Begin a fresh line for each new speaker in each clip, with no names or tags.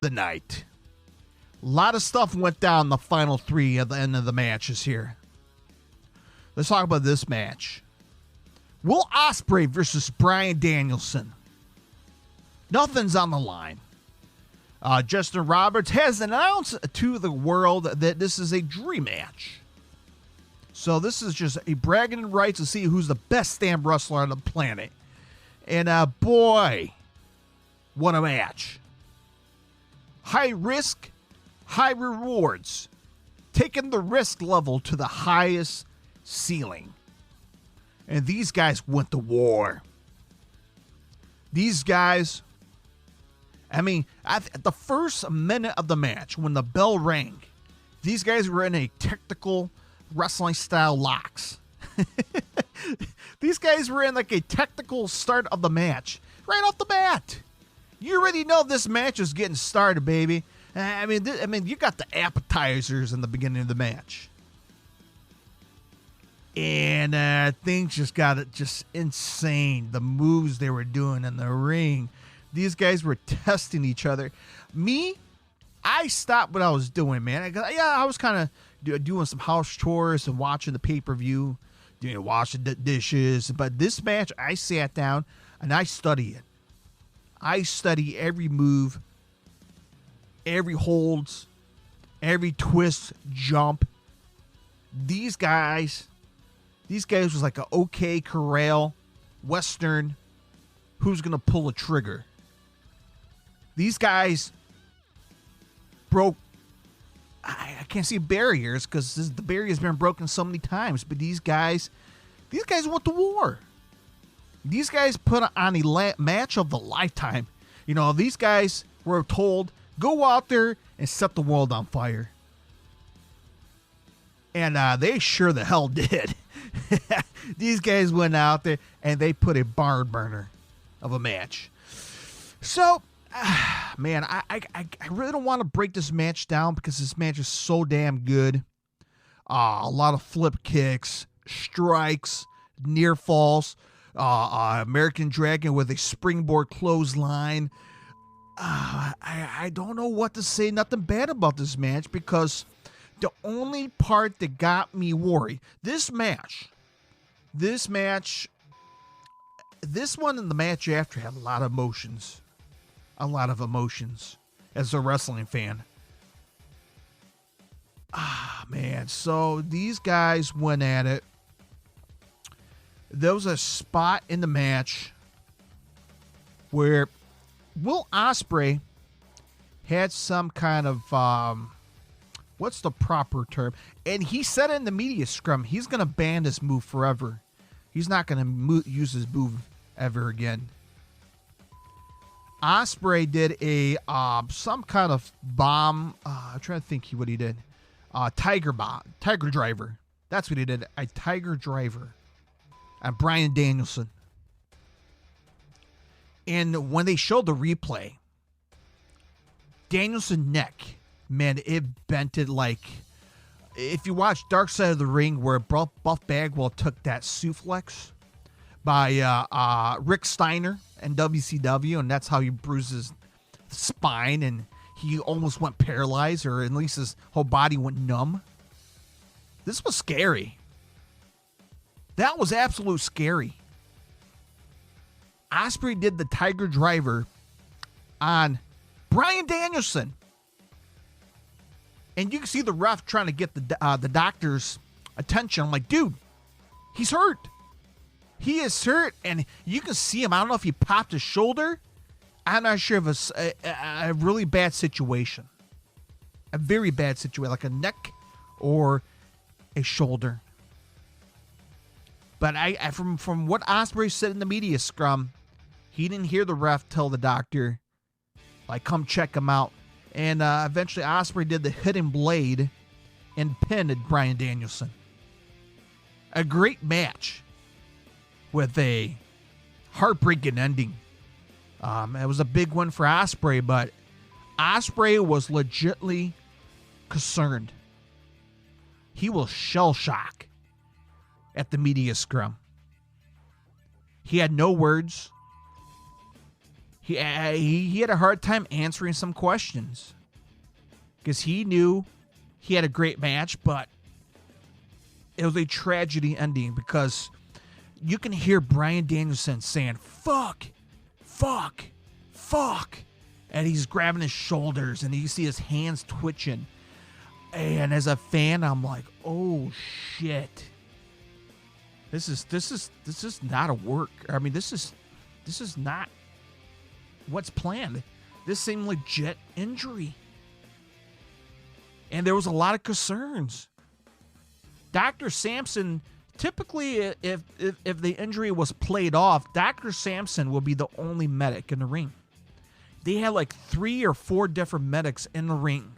the night. A lot of stuff went down the final three at the end of the matches here. Let's talk about this match. Will Ospreay versus Bryan Danielson. Nothing's on the line. Justin Roberts has announced to the world that this is a dream match. So this is just a bragging rights to see who's the best damn wrestler on the planet. And boy, what a match. High risk, high rewards. Taking the risk level to the highest ceiling. And these guys went to war. These guys, I mean, at the first minute of the match, when the bell rang, these guys were in a technical wrestling style locks. These guys were in like a technical start of the match. Right off the bat. You already know this match is getting started, baby. I mean, you got the appetizers in the beginning of the match. And things just got just insane. The moves they were doing in the ring. These guys were testing each other. Me, I stopped what I was doing, man. I was kind of doing some house chores and watching the pay-per-view, washing the dishes. But this match, I sat down and I studied it. I study every move, every holds, every twist, jump. These guys was like an OK Corral Western. Who's going to pull a trigger? These guys broke, I can't see barriers because the barrier's been broken so many times, but these guys went to war. These guys put on a match of the lifetime. These guys were told, go out there and set the world on fire. And they sure the hell did. These guys went out there and they put a barn burner of a match. So, man, I really don't want to break this match down because this match is so damn good. A lot of flip kicks, strikes, near falls, American Dragon with a springboard clothesline. I don't know what to say, nothing bad about this match, because the only part that got me worried, this one and the match after had a lot of emotions. A lot of emotions as a wrestling fan. Man. So these guys went at it. There was a spot in the match where Will Ospreay had some kind of, what's the proper term? And he said in the media scrum, he's going to ban this move forever. He's not going to use this move ever again. Ospreay did a some kind of bomb. I'm trying to think what he did. Tiger driver. That's what he did. A tiger driver. And Bryan Danielson. And when they showed the replay, Danielson's neck, man, it bent it like, if you watch Dark Side of the Ring, where Buff Bagwell took that suplex by Rick Steiner and WCW, and that's how he bruised his spine and he almost went paralyzed, or at least his whole body went numb. This was scary. That was absolute scary. Ospreay did the Tiger Driver on Bryan Danielson. And you can see the ref trying to get the doctor's attention. I'm like, dude, he's hurt. He is hurt, and you can see him. I don't know if he popped his shoulder. I'm not sure if it's a really bad situation. A very bad situation, like a neck or a shoulder. But from what Ospreay said in the media scrum, he didn't hear the ref tell the doctor, like, come check him out. And eventually Ospreay did the hidden blade and pinned Bryan Danielson. A great match with a heartbreaking ending. It was a big one for Ospreay, but Ospreay was legitimately concerned. He was shell-shocked at the media scrum. He had no words. he had a hard time answering some questions because he knew he had a great match, but it was a tragedy ending because you can hear Bryan Danielson saying, fuck, fuck, fuck. And he's grabbing his shoulders and you see his hands twitching. And as a fan, I'm like, oh shit. This is not a work. I mean, this is not what's planned. This seemed legit injury. And there was a lot of concerns. Dr. Sampson, typically if the injury was played off, Dr. Sampson will be the only medic in the ring. They had like 3 or 4 different medics in the ring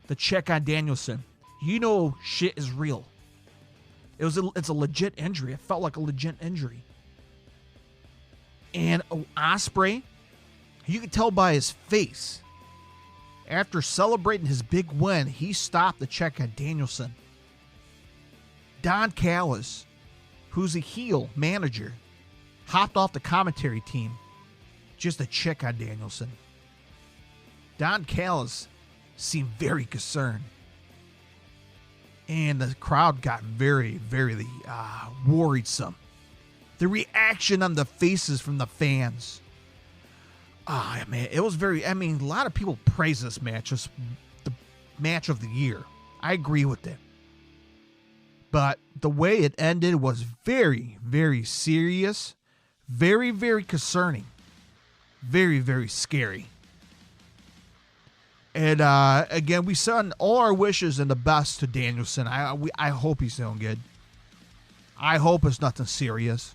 to check on Danielson. You know shit is real. It's a legit injury. It felt like a legit injury. And Ospreay, you could tell by his face, after celebrating his big win, he stopped to check on Danielson. Don Callis, who's a heel manager, hopped off the commentary team just to check on Danielson. Don Callis seemed very concerned. And the crowd got very, very worrisome. The reaction on the faces from the fans. Man, it was very, a lot of people praise this match as the match of the year. I agree with it. But the way it ended was very, very serious. Very, very concerning. Very, very scary. And again, we send all our wishes and the best to Danielson. I hope he's doing good. I hope it's nothing serious.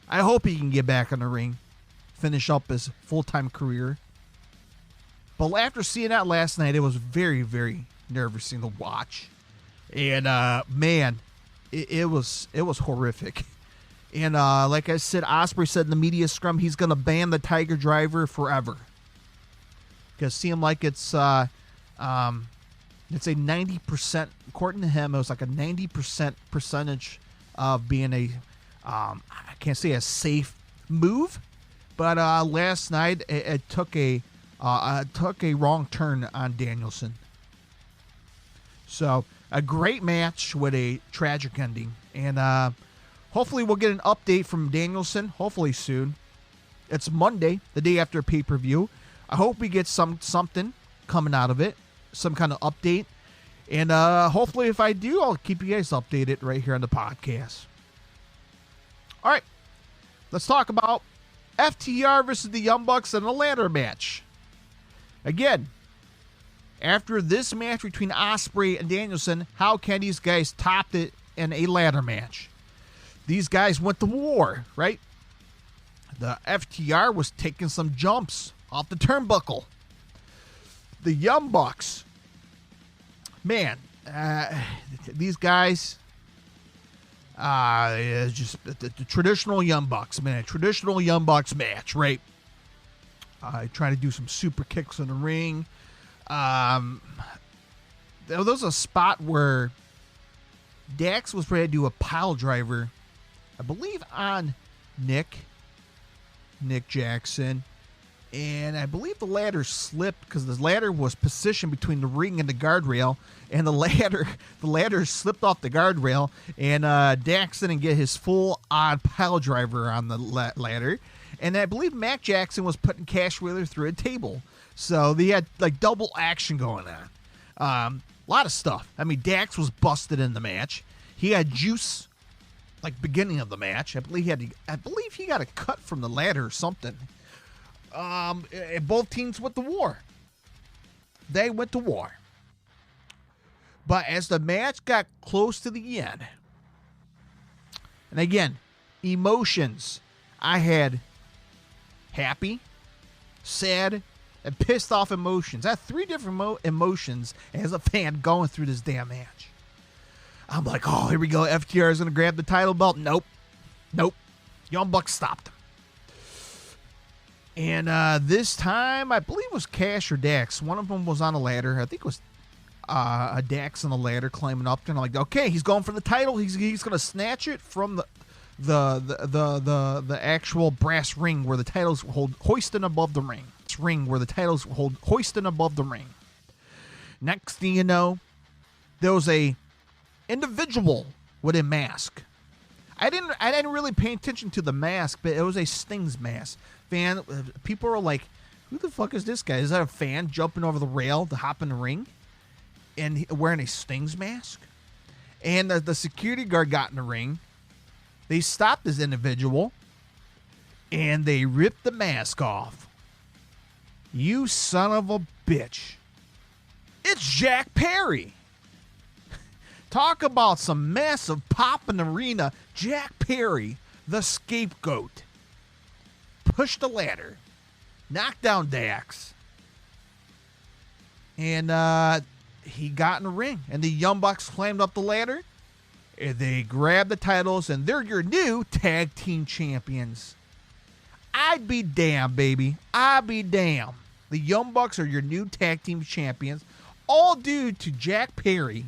I hope he can get back in the ring, finish up his full-time career. But after seeing that last night, it was very, very nerve-wracking to watch. And man, it was horrific. And like I said, Ospreay said in the media scrum he's going to ban the Tiger Driver forever. Because it seemed like it's a 90%, according to him, it was like a 90% percentage of being a, I can't say a safe move, but last night it took a wrong turn on Danielson. So a great match with a tragic ending, and hopefully we'll get an update from Danielson. Hopefully soon. It's Monday, the day after pay-per-view. I hope we get something coming out of it, some kind of update. And hopefully if I do, I'll keep you guys updated right here on the podcast. All right, let's talk about FTR versus the Young Bucks in a ladder match. Again, after this match between Ospreay and Danielson, how can these guys top it in a ladder match? These guys went to war, right? The FTR was taking some jumps off the turnbuckle. The Young Bucks, man, these guys, just the traditional Young Bucks, man, traditional Young Bucks match, right? Trying to do some super kicks in the ring. There was a spot where Dax was ready to do a pile driver, I believe on Nick Jackson. And I believe the ladder slipped because the ladder was positioned between the ring and the guardrail. And the ladder slipped off the guardrail. And Dax didn't get his full-on pile driver on the ladder. And I believe Mac Jackson was putting Cash Wheeler through a table. So they had like double action going on. A lot of stuff. I mean, Dax was busted in the match. He had juice like beginning of the match. I believe he got a cut from the ladder or something. Both teams went to war. They went to war. But as the match got close to the end, and again, emotions, I had happy, sad, and pissed off emotions. I had 3 different emotions as a fan going through this damn match. I'm like, oh, here we go. FTR is going to grab the title belt. Nope. Young Bucks stopped him. And this time, I believe it was Cash or Dax. One of them was on a ladder. I think it was a Dax on a ladder climbing up. And I'm like, okay, he's going for the title. He's going to snatch it from the actual brass ring where the titles hold hoisted above the ring. Hoisted above the ring. Next thing you know, there was a individual with a mask. I didn't really pay attention to the mask, but it was a Sting's mask. People were like, "Who the fuck is this guy? Is that a fan jumping over the rail to hop in the ring and wearing a Sting's mask?" And the security guard got in the ring. They stopped this individual and they ripped the mask off. You son of a bitch! It's Jack Perry. Talk about some massive pop in the arena. Jack Perry, the scapegoat, pushed the ladder, knocked down Dax, and he got in the ring. And the Young Bucks climbed up the ladder, and they grabbed the titles, and they're your new tag team champions. I'd be damned, baby. I'd be damned. The Young Bucks are your new tag team champions, all due to Jack Perry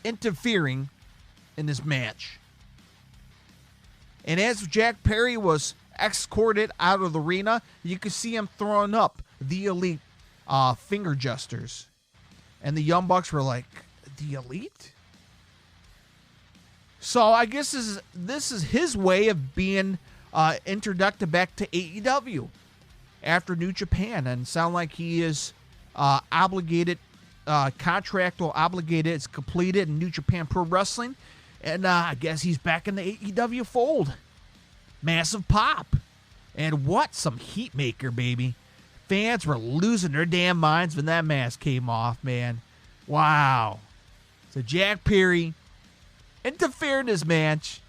interfering in this match. And as Jack Perry was escorted out of the arena, you could see him throwing up the Elite finger jesters. And the Young Bucks were like, "The Elite?" So I guess this is his way of being introduced back to AEW after New Japan, and sound like he is obligated. Contractual obligated, it's completed in New Japan Pro Wrestling, and I guess he's back in the AEW fold. Massive pop, and what some heat maker, baby. Fans were losing their damn minds when that mask came off, man. Wow. So Jack Perry interfered in this match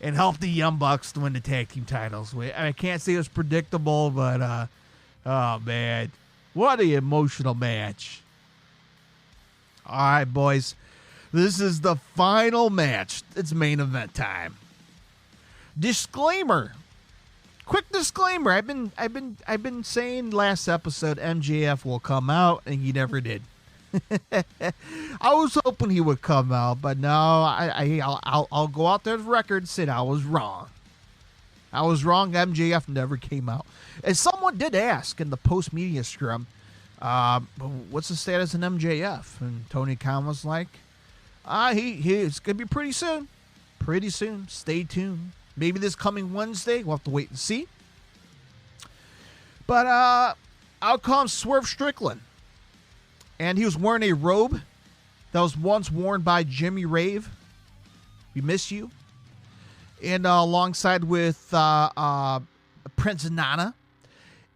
and helped the Young Bucks to win the tag team titles. I can't say it was predictable, but oh man, what an emotional match. All right, boys. This is the final match. It's main event time. Disclaimer. Quick disclaimer. I've been saying last episode MJF will come out, and he never did. I was hoping he would come out, but no. I'll go out there to the record and say I was wrong. I was wrong. MJF never came out. And someone did ask in the post media scrum, what's the status in MJF? And Tony Khan was like, it's gonna be pretty soon. Pretty soon. Stay tuned. Maybe this coming Wednesday. We'll have to wait and see. But out comes Swerve Strickland. And he was wearing a robe that was once worn by Jimmy Rave. We miss you. And alongside with Prince Nana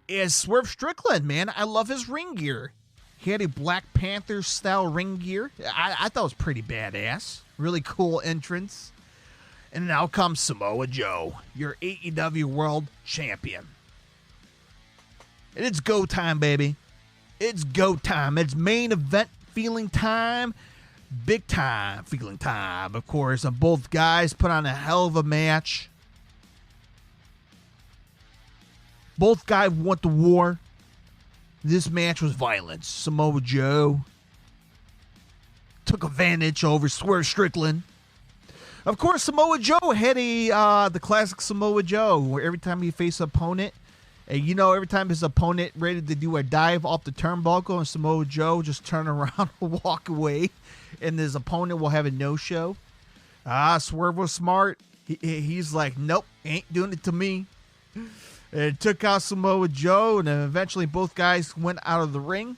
is Swerve Strickland, man. I love his ring gear. He had a Black Panther style ring gear. I thought it was pretty badass. Really cool entrance. And now comes Samoa Joe, your AEW World Champion. And it's go time, baby. It's go time. It's main event feeling time. Big time feeling time, of course. And both guys put on a hell of a match. Both guys went to war. This match was violence. Samoa Joe took advantage over Swerve Strickland. Of course, Samoa Joe had the classic Samoa Joe, where every time he faced an opponent, and every time his opponent ready to do a dive off the turnbuckle, and Samoa Joe just turn around and walk away, and his opponent will have a no-show. Swerve was smart. He's like, nope, ain't doing it to me. And it took out Samoa Joe, and then eventually both guys went out of the ring.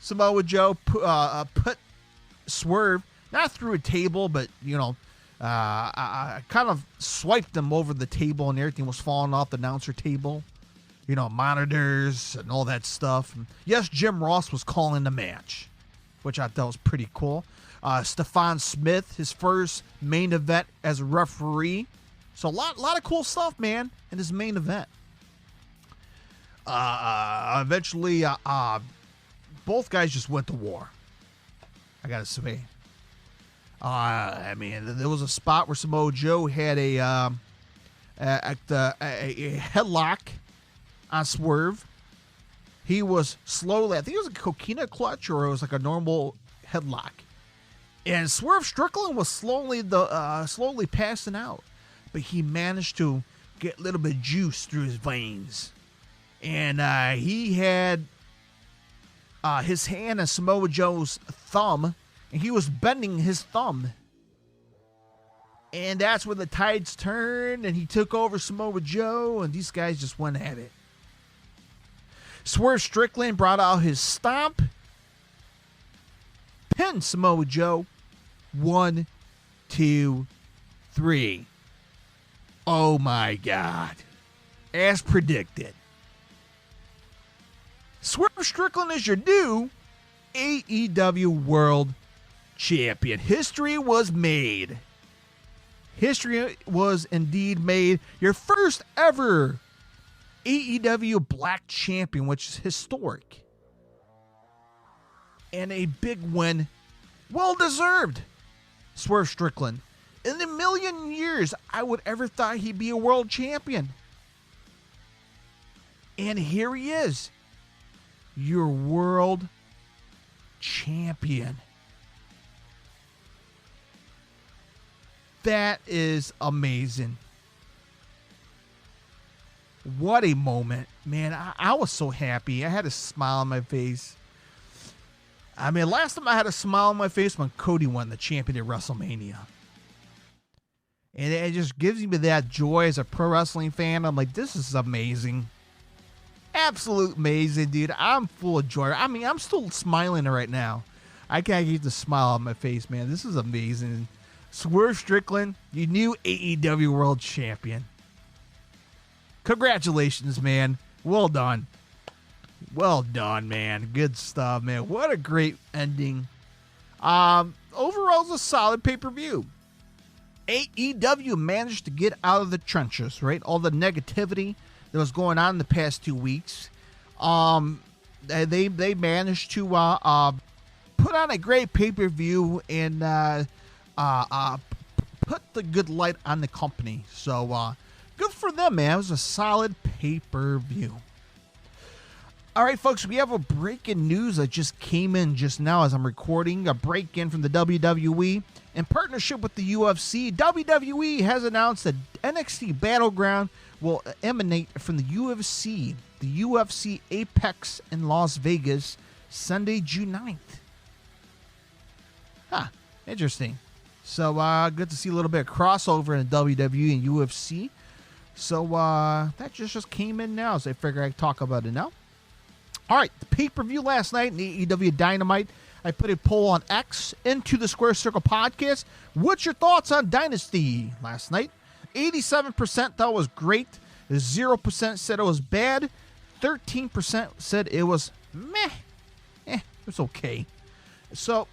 Samoa Joe put Swerve, not through a table, but, I kind of swiped them over the table, and everything was falling off the announcer table. Monitors and all that stuff. And yes, Jim Ross was calling the match, which I thought was pretty cool. Stephon Smith, his first main event as a referee. So a lot of cool stuff, man, in this main event. Eventually, both guys just went to war. I gotta say. There was a spot where Samoa Joe had a headlock on Swerve. He was slowly, I think it was a coquina clutch, or it was like a normal headlock. And Swerve Strickland was slowly passing out, but he managed to get a little bit of juice through his veins. And he had his hand on Samoa Joe's thumb, and he was bending his thumb. And that's when the tides turned, and he took over Samoa Joe, and these guys just went at it. Swerve Strickland brought out his stomp, pinned Samoa Joe. 1, 2, 3. Oh my God. As predicted. Swerve Strickland is your new AEW World Champion. History was made. History was indeed made. Your first ever AEW Black Champion, which is historic. And a big win. Well deserved. Swerve Strickland. In a million years, I would ever thought he'd be a world champion. And here he is. Your world champion. That is amazing. What a moment. Man, I was so happy. I had a smile on my face. I mean, last time I had a smile on my face when Cody won the champion at WrestleMania. And it just gives me that joy as a pro wrestling fan. I'm like, this is amazing. Absolute amazing, dude. I'm full of joy. I mean, I'm still smiling right now. I can't keep the smile on my face, man. This is amazing. Swerve Strickland, your new AEW World Champion. Congratulations, man. Well done. Well done, man. Good stuff, man. What a great ending. Overall, it's a solid pay-per-view. AEW managed to get out of the trenches, right? All the negativity that was going on in the past 2 weeks. They managed to put on a great pay-per-view and put the good light on the company. So good for them, man. It was a solid pay-per-view. All right, folks, we have a breaking news that just came in just now as I'm recording. A break-in from the WWE. In partnership with the UFC, WWE has announced that NXT Battleground will emanate from the UFC Apex in Las Vegas, Sunday, June 9th. Huh, interesting. So, good to see a little bit of crossover in WWE and UFC. So, that just came in now, so I figure I'd talk about it now. All right, the pay-per-view last night in the AEW Dynamite. I put a poll on X into the Square Circle podcast. What's your thoughts on Dynasty last night? 87% thought it was great. 0% said it was bad. 13% said it was meh. It was okay. So,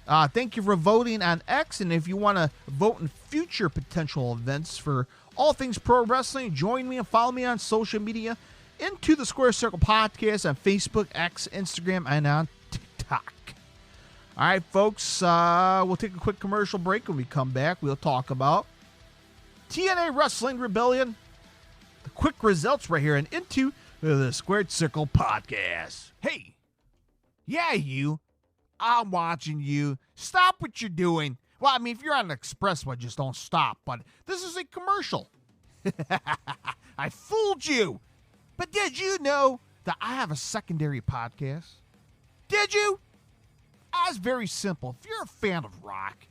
thank you for voting on X. And if you want to vote in future potential events for all things pro wrestling, join me and follow me on social media. Into the Square Circle podcast on Facebook, X, Instagram, and on TikTok. All right, folks, we'll take a quick commercial break. When we come back, we'll talk about TNA Wrestling Rebellion, the quick results right here, and into the Squared Circle podcast. Hey, yeah, you. I'm watching you. Stop what you're doing. Well, I mean, if you're on an expressway, just don't stop. But this is a commercial. I fooled you. But did you know that I have a secondary podcast? Did you? It's very simple. If you're a fan of rock,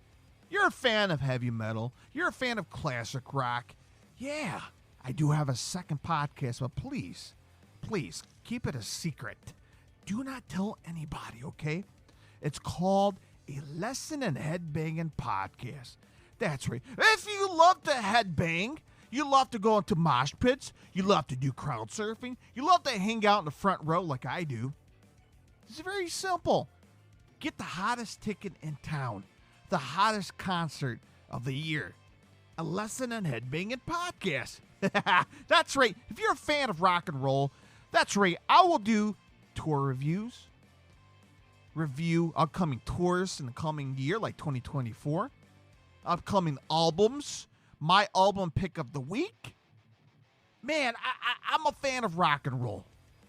you're a fan of heavy metal, you're a fan of classic rock, yeah, I do have a second podcast, but please, keep it a secret. Do not tell anybody, okay? It's called a Lesson in Headbanging Podcast. That's right. If you love to headbang, you love to go into mosh pits, you love to do crowd surfing, you love to hang out in the front row like I do, it's very simple. Get the hottest ticket in town, the hottest concert of the year, a Lesson in Headbanging Podcast. That's right. If you're a fan of rock and roll, that's right. I will do tour reviews, review upcoming tours in the coming year, like 2024, upcoming albums, my album pick of the week. Man, I'm a fan of rock and roll.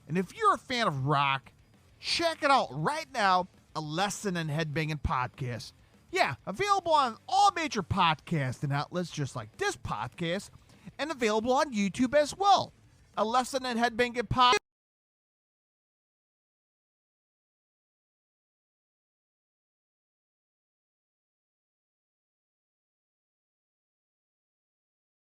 And if you're a fan of rock, check it out right now, a Lesson in Headbanging Podcast. Yeah, available on all major podcasting outlets just like this podcast, and available on YouTube as well. A Lesson in Headbanging Podcast